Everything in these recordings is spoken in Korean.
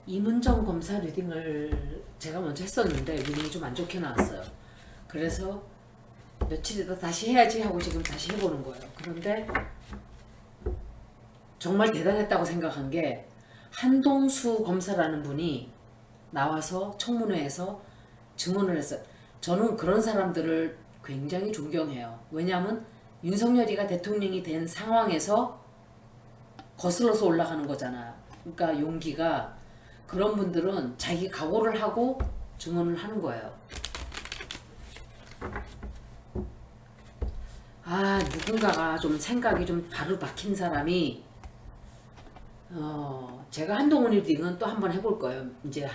이문정 검사 리딩을 제가 먼저 했었는데 리딩이 좀 안 좋게 나왔어요. 그래서 며칠 있다 다시 해야지 하고 지금 다시 해보는 거예요. 그런데 정말 대단했다고 생각한 게 한동수 검사라는 분이 나와서 청문회에서 증언을 했어요. 저는 그런 사람들을 굉장히 존경해요. 왜냐하면 윤석열이가 대통령이 된 상황에서 거슬러서 올라가는 거잖아요. 그러니까 용기가, 그런 분들은 자기 각오를 하고 증언을 하는 거예요. 누군가가 좀 생각이 좀 바로 박힌 사람이, 제가 한동훈 리딩은 또 한번 해볼 거예요. 이제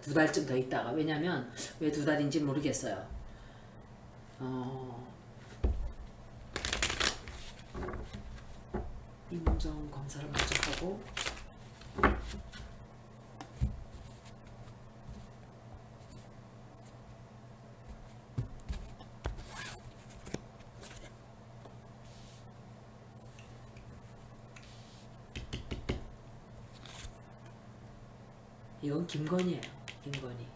두 달쯤 더 있다가. 왜냐면 왜 두 달인지 모르겠어요. 이문정 검사를 먼저 하고, 이건 김건희예요. 김건희.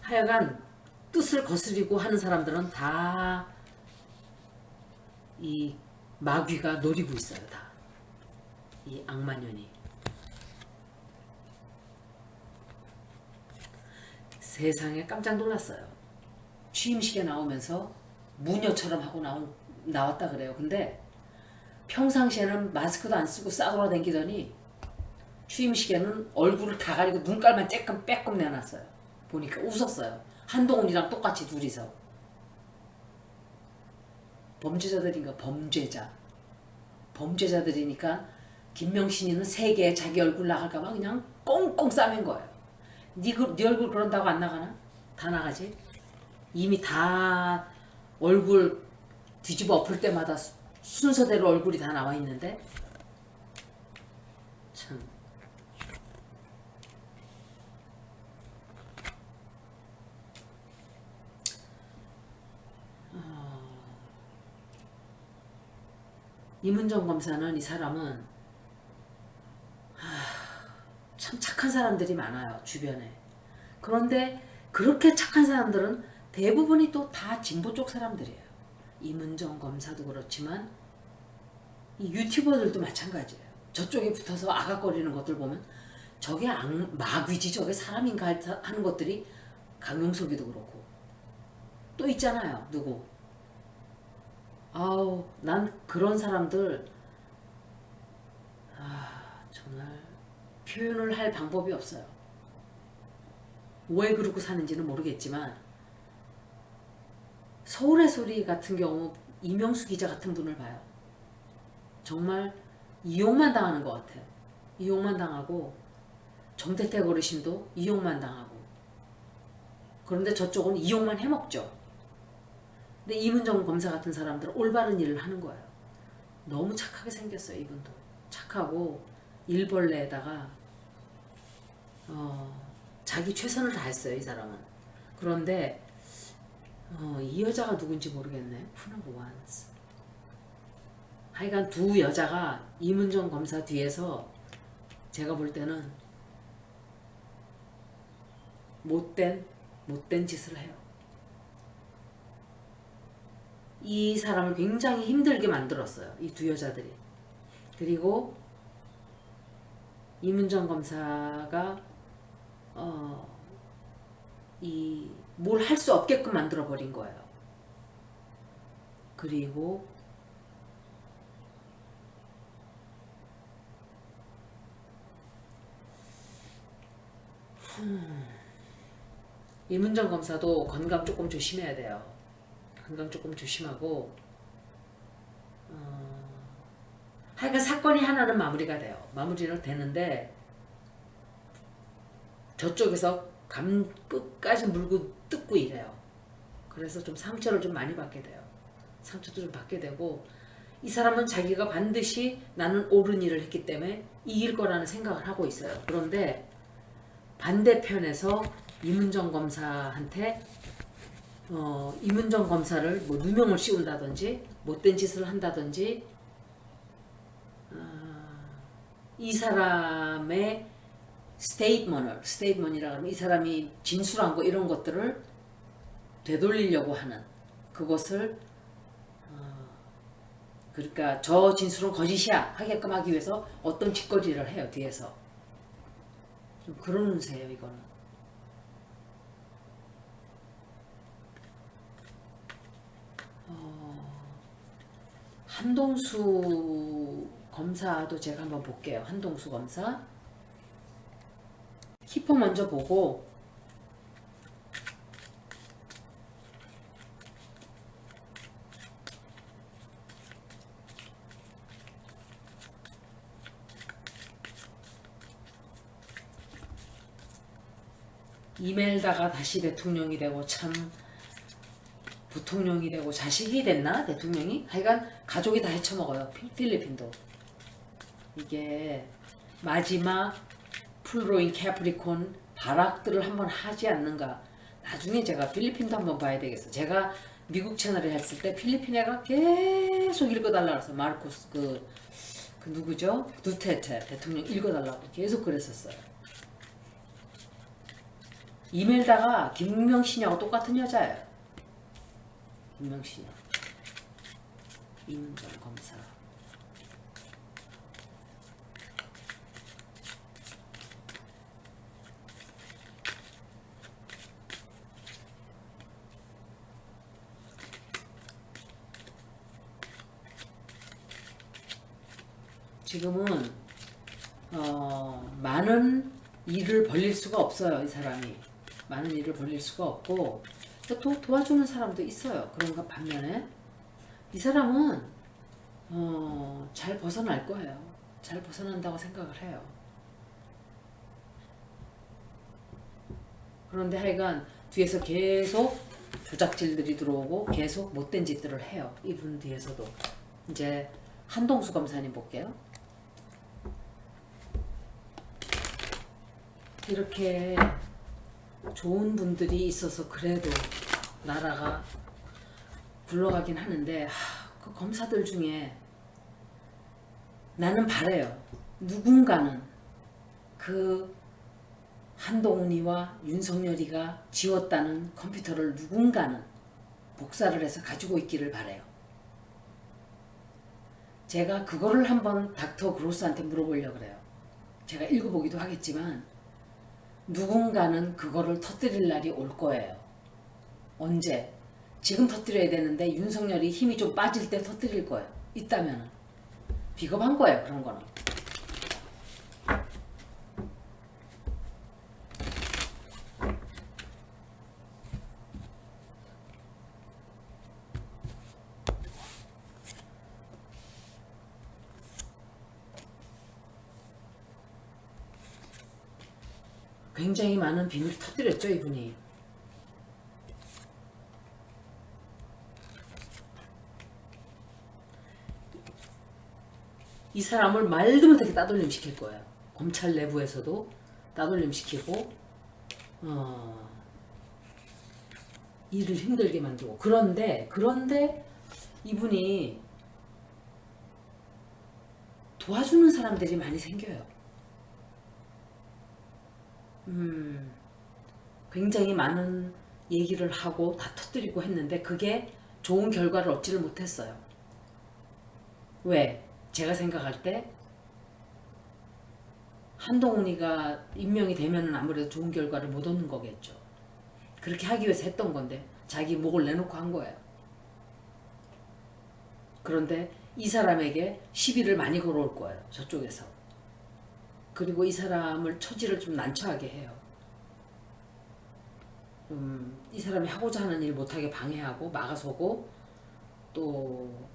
하여간 뜻을 거스리고 하는 사람들은 다 이 마귀가 노리고 있어요. 다. 이 악마년이. 세상에 깜짝 놀랐어요. 취임식에 나오면서 무녀처럼 하고 나왔다 그래요. 근데 평상시에는 마스크도 안 쓰고 싸돌아 다니더니 취임식에는 얼굴을 다 가리고 눈깔만 쬐끔 빼끔 내놨어요. 보니까 웃었어요. 한동훈이랑 똑같이 둘이서. 범죄자들인가, 범죄자들이니까 김명신이는 세계에 자기 얼굴 나갈까봐 그냥 꽁꽁 싸맨 거예요. 네 얼굴 그런다고 안 나가나? 다 나가지. 이미 다 얼굴 뒤집어 엎을 때마다 순서대로 얼굴이 다 나와 있는데 참. 이문정 검사는, 이 사람은 참 착한 사람들이 많아요, 주변에. 그런데 그렇게 착한 사람들은 대부분이 또 다 진보 쪽 사람들이에요. 이문정 검사도 그렇지만 이 유튜버들도 마찬가지예요. 저쪽에 붙어서 아각거리는 것들 보면 저게 마귀지, 저게 사람인가 하는 것들이, 강용석이도 그렇고. 또 있잖아요, 누구. 난 그런 사람들 정말 표현을 할 방법이 없어요. 왜 그러고 사는지는 모르겠지만, 서울의 소리 같은 경우 이명수 기자 같은 분을 봐요. 정말 이용만 당하는 것 같아요. 이용만 당하고, 정태택 어르신도 이용만 당하고. 그런데 저쪽은 이용만 해먹죠. 근데 이문정 검사 같은 사람들은 올바른 일을 하는 거예요. 너무 착하게 생겼어요. 이분도 착하고 일벌레에다가 자기 최선을 다했어요. 이 사람은. 그런데 이 여자가 누군지 모르겠네. 푸나브 완스. 하여간 두 여자가 이문정 검사 뒤에서 제가 볼 때는 못된 짓을 해요. 이 사람을 굉장히 힘들게 만들었어요. 이 두 여자들이. 그리고 이문정 검사가 뭘 할 수 없게끔 만들어 버린 거예요. 그리고 이문정 검사도 건강 조금 조심해야 돼요. 건강 조금 조심하고, 하여간 사건이 하나는 마무리가 돼요. 마무리는 되는데 저쪽에서 끝까지 물고 뜯고 이래요. 그래서 좀 상처를 좀 많이 받게 돼요. 상처도 좀 받게 되고, 이 사람은 자기가 반드시 나는 옳은 일을 했기 때문에 이길 거라는 생각을 하고 있어요. 그런데 반대편에서 이문정 검사한테 이문정 검사를 뭐 누명을 씌운다든지 못된 짓을 한다든지, 이 사람의 스테이트먼이라 그러면 이 사람이 진술한 거 이런 것들을 되돌리려고 하는 그것을 그러니까 저 진술은 거짓이야 하게끔 하기 위해서 어떤 짓거리를 해요 뒤에서. 좀 그런 운세예요 이거는. 한동수 검사도 제가 한번 볼게요. 한동수 검사 키퍼 먼저 보고 이멜다가 다시 대통령이 되고 참 부통령이 되고 자식이 됐나 대통령이? 하여간 가족이 다 헤쳐먹어요. 필리핀도. 이게 마지막 풀로인 캐프리콘 발악들을 한번 하지 않는가. 나중에 제가 필리핀도 한번 봐야 되겠어. 제가 미국 채널에 했을 때 필리핀 애가 계속 읽어달라 그래서 마르코스 그 누구죠? 두테르테 대통령 읽어달라고 계속 그랬었어요. 이멜다가 김명신이하고 똑같은 여자예요. 김명신, 이문정 검사. 지금은 많은 일을 벌릴 수가 없어요. 이 사람이 많은 일을 벌릴 수가 없고 또 도와주는 사람도 있어요. 그런가 반면에 이 사람은 잘 벗어날 거예요. 잘 벗어난다고 생각을 해요. 그런데 하여간 뒤에서 계속 조작질들이 들어오고 계속 못된 짓들을 해요. 이분 뒤에서도. 이제 한동수 검사님 볼게요. 이렇게 좋은 분들이 있어서 그래도 나라가 굴러가긴 하는데 그 검사들 중에 나는 바래요. 누군가는 그 한동훈이와 윤석열이가 지웠다는 컴퓨터를 누군가는 복사를 해서 가지고 있기를 바래요. 제가 그거를 한번 닥터 그로스한테 물어보려고 그래요. 제가 읽어보기도 하겠지만 누군가는 그거를 터뜨릴 날이 올 거예요. 언제? 지금 터뜨려야 되는데 윤석열이 힘이 좀 빠질 때 터뜨릴 거예요. 있다면은. 비겁한 거예요. 그런 거는. 굉장히 많은 비밀을 터뜨렸죠, 이분이. 이 사람을 말도 못하게 따돌림 시킬 거예요. 검찰 내부에서도 따돌림 시키고 일을 힘들게 만들고. 그런데 이분이 도와주는 사람들이 많이 생겨요. 굉장히 많은 얘기를 하고 다 터뜨리고 했는데 그게 좋은 결과를 얻지를 못했어요. 왜? 제가 생각할 때 한동훈이가 임명이 되면 아무래도 좋은 결과를 못 얻는 거겠죠. 그렇게 하기 위해서 했던 건데 자기 목을 내놓고 한 거예요. 그런데 이 사람에게 시비를 많이 걸어올 거예요. 저쪽에서. 그리고 이 사람을 처지를 좀 난처하게 해요. 이 사람이 하고자 하는 일 못하게 방해하고 막아서고 또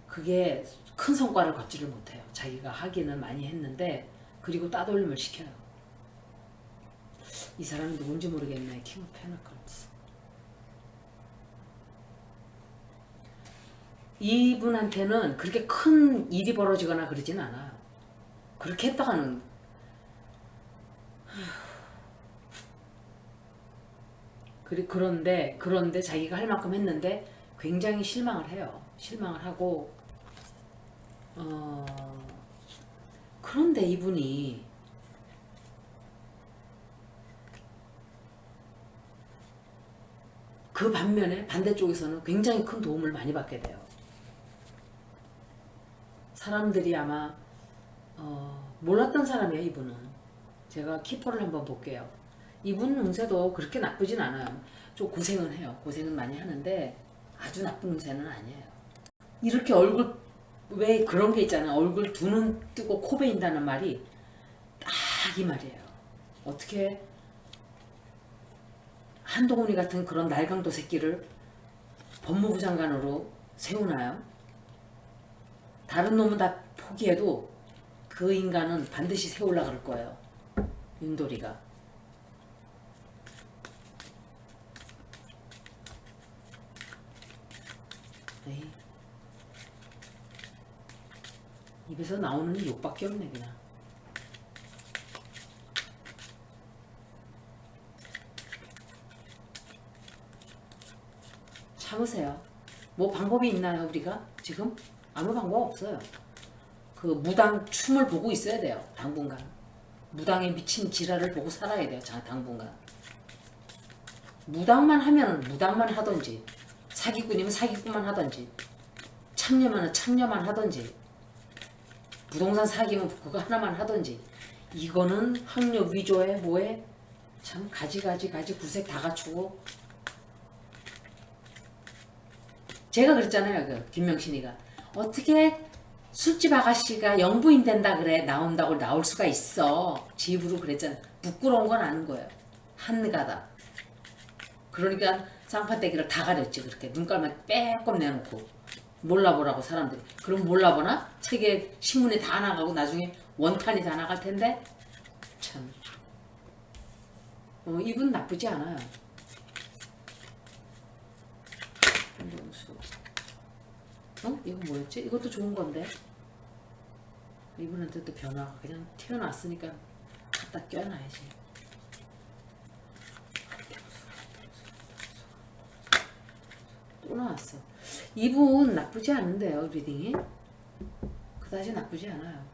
그게 큰 성과를 거치를 못해요. 자기가 하기는 많이 했는데 그리고 따돌림을 시켜요. 이 사람이 누군지 모르겠네. 킹 오브 페너클스. 이분한테는 그렇게 큰 일이 벌어지거나 그러진 않아요. 그렇게 했다가는 그런데 자기가 할 만큼 했는데 굉장히 실망을 해요. 실망을 하고 그런데 이분이 그 반면에 반대쪽에서는 굉장히 큰 도움을 많이 받게 돼요. 사람들이 아마 몰랐던 사람이에요. 이분은. 제가 키퍼를 한번 볼게요. 이분 운세도 그렇게 나쁘진 않아요. 좀 고생은 해요. 고생은 많이 하는데 아주 나쁜 운세는 아니에요. 이렇게 얼굴, 왜 그런 게 있잖아요. 얼굴 두 눈 뜨고 코 베인다는 말이 딱 이 말이에요. 어떻게 한동훈이 같은 그런 날강도 새끼를 법무부 장관으로 세우나요? 다른 놈은 다 포기해도 그 인간은 반드시 세우려고 그럴 거예요. 윤돌이가. 에이. 입에서 나오는 욕밖에 없네 그냥. 참으세요. 뭐 방법이 있나요 우리가 지금? 아무 방법 없어요. 그 무당 춤을 보고 있어야 돼요. 당분간. 무당에 미친 지랄을 보고 살아야 돼요. 당분간. 무당만 하면 무당만 하던지, 사기꾼이면 사기꾼만 하던지, 참여면 참여만 하던지, 부동산 사기면 그거 하나만 하던지. 이거는 학력 위조에 뭐에 참 가지 구색 다 갖추고. 제가 그랬잖아요. 그 김명신이가 어떻게 술집 아가씨가 영부인 된다 그래 나온다고 나올 수가 있어. 지 입으로 그랬잖아요. 부끄러운 건 아는 거예요. 한가다. 그러니까 쌍판대기를 다 가렸지. 그렇게 눈깔만 빼꼼 내놓고 몰라보라고 사람들이. 그럼 몰라보나? 책에 신문에 다 나가고 나중에 원판이 다 나갈 텐데 참. 이분 나쁘지 않아요. 이거 뭐였지? 이것도 좋은 건데. 이분한테 또 변화가 그냥 튀어나왔으니까 갖다 껴놔야지. 또 나왔어. 이분 나쁘지 않은데요, 리딩이? 그다지 나쁘지 않아요.